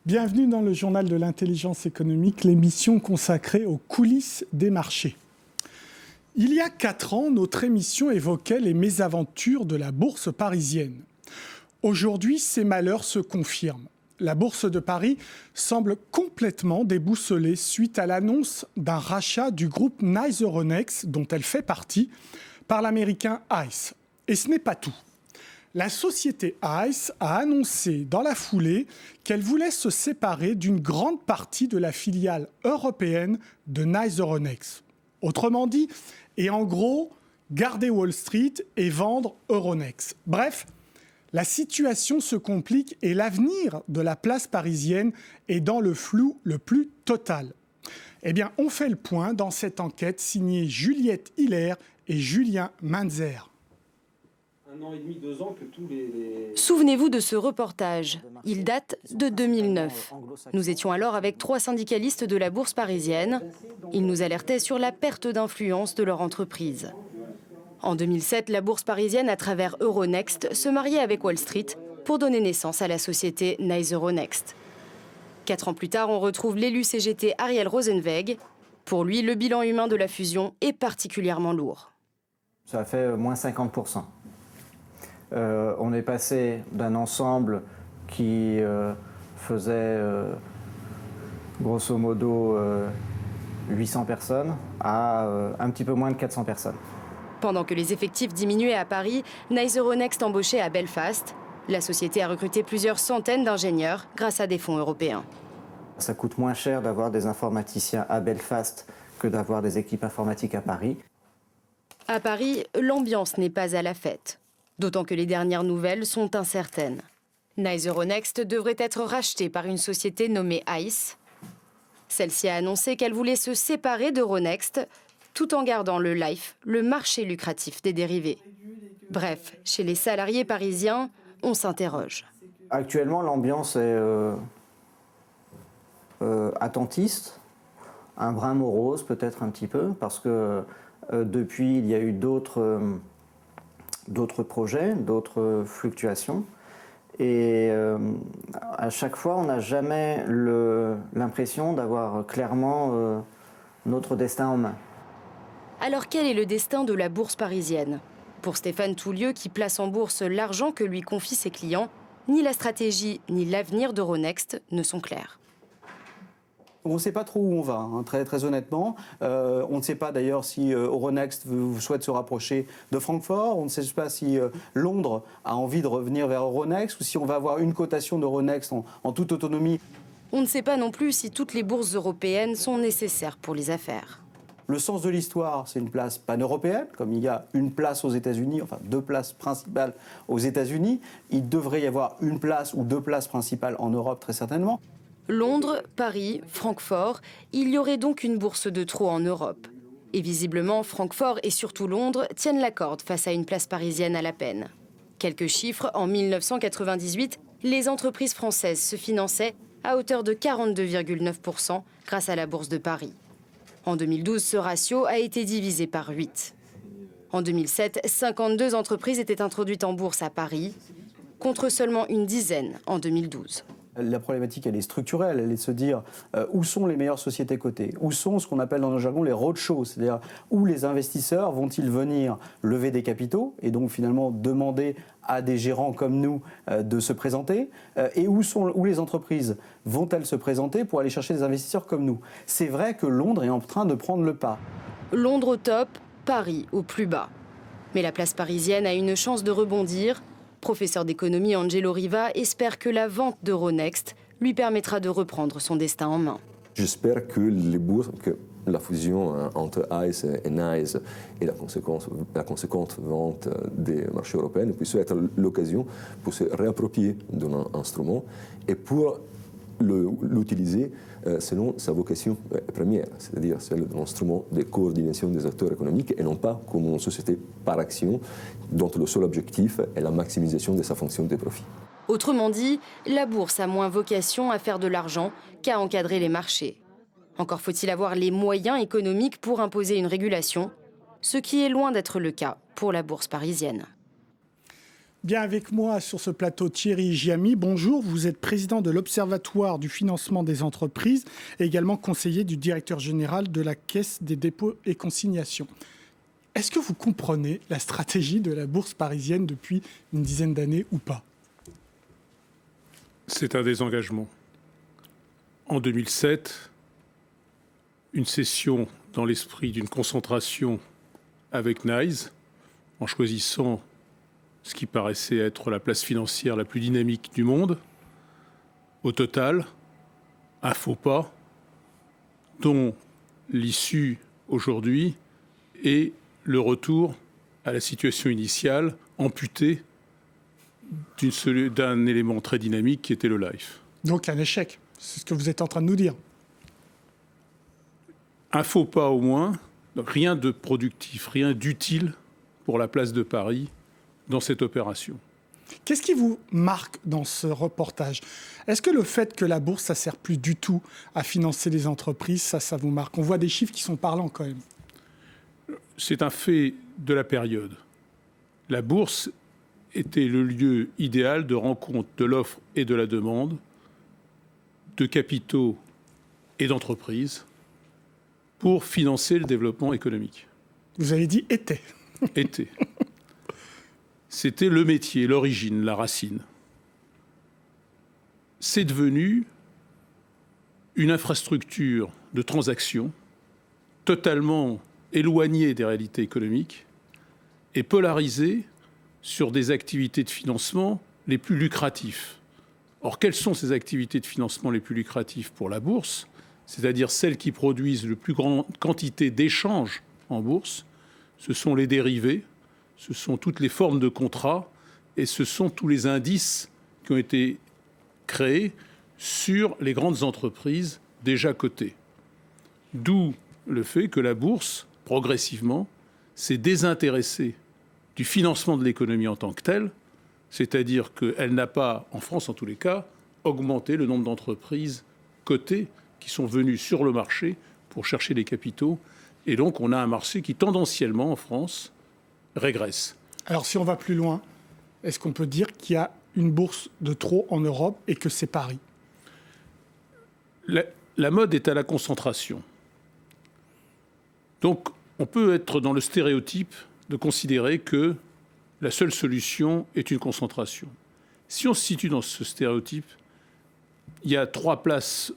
Bienvenue dans le journal de l'intelligence économique, l'émission consacrée aux coulisses des marchés. Il y a 4 ans, notre émission évoquait les mésaventures de la bourse parisienne. Aujourd'hui, ces malheurs se confirment. La bourse de Paris semble complètement déboussolée suite à l'annonce d'un rachat du groupe Nice Euronext, dont elle fait partie, par l'américain ICE. Et ce n'est pas tout. La société ICE a annoncé dans la foulée qu'elle voulait se séparer d'une grande partie de la filiale européenne de Nice Euronext. Autrement dit, et en gros, garder Wall Street et vendre Euronext. Bref, la situation se complique et l'avenir de la place parisienne est dans le flou le plus total. Eh bien, on fait le point dans cette enquête signée Juliette Hiller et Julien Manzer. 1 an et demi, 2 ans que tous les... Souvenez-vous de ce reportage. Il date de 2009. Nous étions alors avec 3 syndicalistes de la bourse parisienne. Ils nous alertaient sur la perte d'influence de leur entreprise. En 2007, la bourse parisienne, à travers Euronext, se mariait avec Wall Street pour donner naissance à la société Nice Euronext. 4 ans plus tard, on retrouve l'élu CGT Ariel Rosenweg. Pour lui, le bilan humain de la fusion est particulièrement lourd. Ça a fait moins 50%. On est passé d'un ensemble qui faisait grosso modo 800 personnes à un petit peu moins de 400 personnes. Pendant que les effectifs diminuaient à Paris, Nice Euronext embauchait à Belfast. La société a recruté plusieurs centaines d'ingénieurs grâce à des fonds européens. Ça coûte moins cher d'avoir des informaticiens à Belfast que d'avoir des équipes informatiques à Paris. À Paris, l'ambiance n'est pas à la fête. D'autant que les dernières nouvelles sont incertaines. Nice Euronext devrait être racheté par une société nommée ICE. Celle-ci a annoncé qu'elle voulait se séparer d'Euronext, tout en gardant le LIFE, le marché lucratif des dérivés. Bref, chez les salariés parisiens, on s'interroge. Actuellement, l'ambiance est attentiste, un brin morose peut-être un petit peu, parce que depuis, il y a eu d'autres projets, d'autres fluctuations. Et à chaque fois, on n'a jamais l'impression d'avoir clairement notre destin en main. Alors quel est le destin de la bourse parisienne? Pour Stéphane Toulieu, qui place en bourse l'argent que lui confient ses clients, ni la stratégie ni l'avenir d'Euronext ne sont clairs. On ne sait pas trop où on va, hein, très honnêtement. On ne sait pas d'ailleurs si Euronext souhaite se rapprocher de Francfort. On ne sait pas si Londres a envie de revenir vers Euronext ou si on va avoir une cotation d'Euronext en toute autonomie. On ne sait pas non plus si toutes les bourses européennes sont nécessaires pour les affaires. Le sens de l'histoire, c'est une place pan-européenne, comme il y a une place aux États-Unis, enfin 2 places principales aux États-Unis. Il devrait y avoir une place ou 2 places principales en Europe, très certainement. Londres, Paris, Francfort, il y aurait donc une bourse de trop en Europe. Et visiblement, Francfort et surtout Londres tiennent la corde face à une place parisienne à la peine. Quelques chiffres, en 1998, les entreprises françaises se finançaient à hauteur de 42,9% grâce à la bourse de Paris. En 2012, ce ratio a été divisé par 8. En 2007, 52 entreprises étaient introduites en bourse à Paris, contre seulement une dizaine en 2012. La problématique, elle est structurelle, elle est de se dire où sont les meilleures sociétés cotées, où sont ce qu'on appelle dans nos jargon les roadshows, c'est-à-dire où les investisseurs vont-ils venir lever des capitaux et donc finalement demander à des gérants comme nous de se présenter et où les entreprises vont-elles se présenter pour aller chercher des investisseurs comme nous. C'est vrai que Londres est en train de prendre le pas. Londres au top, Paris au plus bas. Mais la place parisienne a une chance de rebondir. Professeur d'économie Angelo Riva espère que la vente d'Euronext lui permettra de reprendre son destin en main. J'espère que les bourses, que la fusion entre ICE et Nice et la conséquente vente des marchés européens puisse être l'occasion pour se réapproprier de l'instrument et pour l'utiliser selon sa vocation première, c'est-à-dire celle de l'instrument de coordination des acteurs économiques et non pas comme une société par action dont le seul objectif est la maximisation de sa fonction de profit. Autrement dit, la bourse a moins vocation à faire de l'argent qu'à encadrer les marchés. Encore faut-il avoir les moyens économiques pour imposer une régulation, ce qui est loin d'être le cas pour la bourse parisienne. Bien avec moi sur ce plateau Thierry Giami. Bonjour, vous êtes président de l'Observatoire du financement des entreprises et également conseiller du directeur général de la Caisse des dépôts et consignations. Est-ce que vous comprenez la stratégie de la bourse parisienne depuis une dizaine d'années ou pas ? C'est un désengagement. En 2007, une cession dans l'esprit d'une concentration avec Nice, en choisissant ce qui paraissait être la place financière la plus dynamique du monde. Au total, un faux pas dont l'issue aujourd'hui est le retour à la situation initiale, amputée d'un élément très dynamique qui était le life. Donc un échec, c'est ce que vous êtes en train de nous dire. Un faux pas au moins, donc rien de productif, rien d'utile pour la place de Paris dans cette opération. Qu'est-ce qui vous marque dans ce reportage ? Est-ce que le fait que la bourse, ça ne sert plus du tout à financer les entreprises, ça vous marque ? On voit des chiffres qui sont parlants quand même. C'est un fait de la période. La bourse était le lieu idéal de rencontre de l'offre et de la demande, de capitaux et d'entreprises pour financer le développement économique. Vous avez dit « était ». Était. C'était le métier, l'origine, la racine. C'est devenu une infrastructure de transactions totalement éloignée des réalités économiques et polarisée sur des activités de financement les plus lucratives. Or, quelles sont ces activités de financement les plus lucratives pour la bourse ? C'est-à-dire celles qui produisent la plus grande quantité d'échanges en bourse. Ce sont les dérivés, ce sont toutes les formes de contrats et ce sont tous les indices qui ont été créés sur les grandes entreprises déjà cotées. D'où le fait que la bourse, progressivement, s'est désintéressée du financement de l'économie en tant que telle, c'est-à-dire qu'elle n'a pas, en France en tous les cas, augmenté le nombre d'entreprises cotées qui sont venues sur le marché pour chercher des capitaux. Et donc on a un marché qui, tendanciellement, en France, régresse. Alors si on va plus loin, est-ce qu'on peut dire qu'il y a une bourse de trop en Europe et que c'est Paris ? La mode est à la concentration. Donc on peut être dans le stéréotype de considérer que la seule solution est une concentration. Si on se situe dans ce stéréotype, il y a 3 places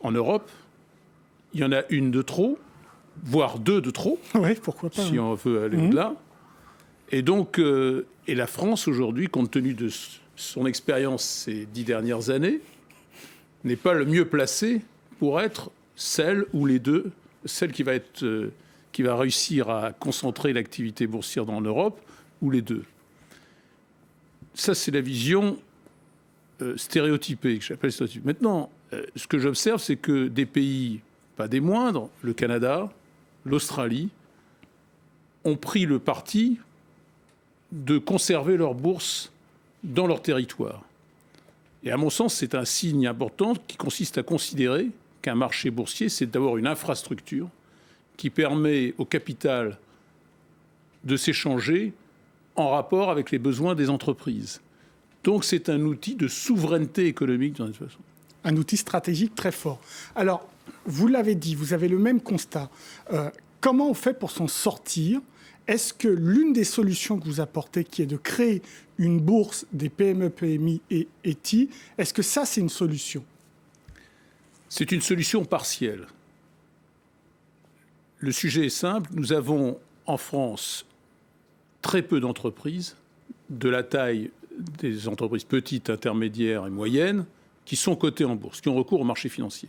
en Europe, il y en a une de trop, voire 2 de trop, oui, pourquoi pas, si on veut aller au-delà. Et donc, et la France aujourd'hui, compte tenu de son expérience ces 10 dernières années, n'est pas le mieux placée pour être celle ou les deux, celle qui va réussir à concentrer l'activité boursière en Europe, ou les deux. Ça, c'est la vision stéréotypée, que j'appelle stéréotypée. Maintenant, ce que j'observe, c'est que des pays, pas des moindres, le Canada, l'Australie, ont pris le parti de conserver leur bourse dans leur territoire. Et à mon sens, c'est un signe important qui consiste à considérer qu'un marché boursier, c'est d'abord une infrastructure qui permet au capital de s'échanger en rapport avec les besoins des entreprises. Donc c'est un outil de souveraineté économique dans cette façon. Un outil stratégique très fort. Alors, vous l'avez dit, vous avez le même constat. Comment on fait pour s'en sortir ? Est-ce que l'une des solutions que vous apportez, qui est de créer une bourse des PME, PMI et ETI, est-ce que ça, c'est une solution ? C'est une solution partielle. Le sujet est simple. Nous avons en France très peu d'entreprises de la taille des entreprises petites, intermédiaires et moyennes qui sont cotées en bourse, qui ont recours au marché financier.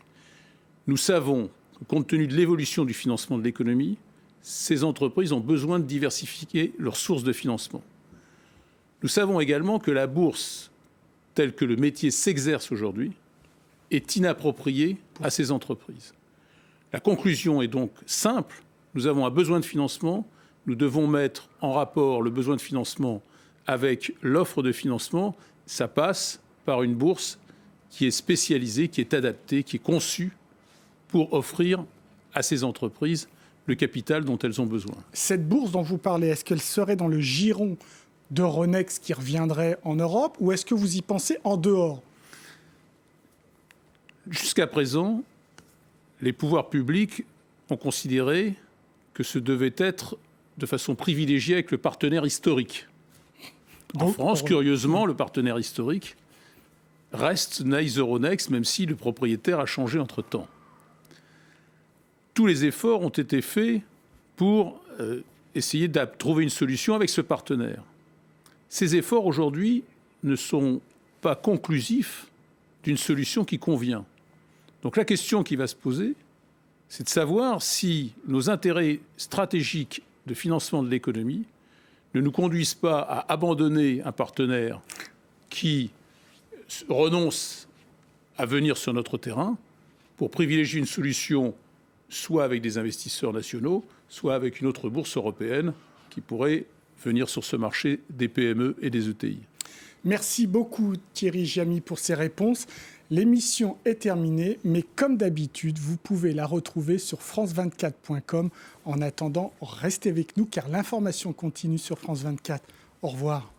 Nous savons que, compte tenu de l'évolution du financement de l'économie, ces entreprises ont besoin de diversifier leurs sources de financement. Nous savons également que la bourse, telle que le métier s'exerce aujourd'hui, est inappropriée à ces entreprises. La conclusion est donc simple. Nous avons un besoin de financement. Nous devons mettre en rapport le besoin de financement avec l'offre de financement. Ça passe par une bourse qui est spécialisée, qui est adaptée, qui est conçue pour offrir à ces entreprises le capital dont elles ont besoin. Cette bourse dont vous parlez, est-ce qu'elle serait dans le giron d'Euronext qui reviendrait en Europe, ou est-ce que vous y pensez en dehors ? Jusqu'à présent, les pouvoirs publics ont considéré que ce devait être de façon privilégiée avec le partenaire historique. En France, curieusement, le partenaire historique reste Nice Euronext, même si le propriétaire a changé entre-temps. Tous les efforts ont été faits pour essayer de trouver une solution avec ce partenaire. Ces efforts, aujourd'hui, ne sont pas conclusifs d'une solution qui convient. Donc la question qui va se poser, c'est de savoir si nos intérêts stratégiques de financement de l'économie ne nous conduisent pas à abandonner un partenaire qui renonce à venir sur notre terrain pour privilégier une solution soit avec des investisseurs nationaux, soit avec une autre bourse européenne qui pourrait venir sur ce marché des PME et des ETI. Merci beaucoup Thierry Giamy pour ces réponses. L'émission est terminée, mais comme d'habitude, vous pouvez la retrouver sur france24.com. En attendant, restez avec nous car l'information continue sur France 24. Au revoir.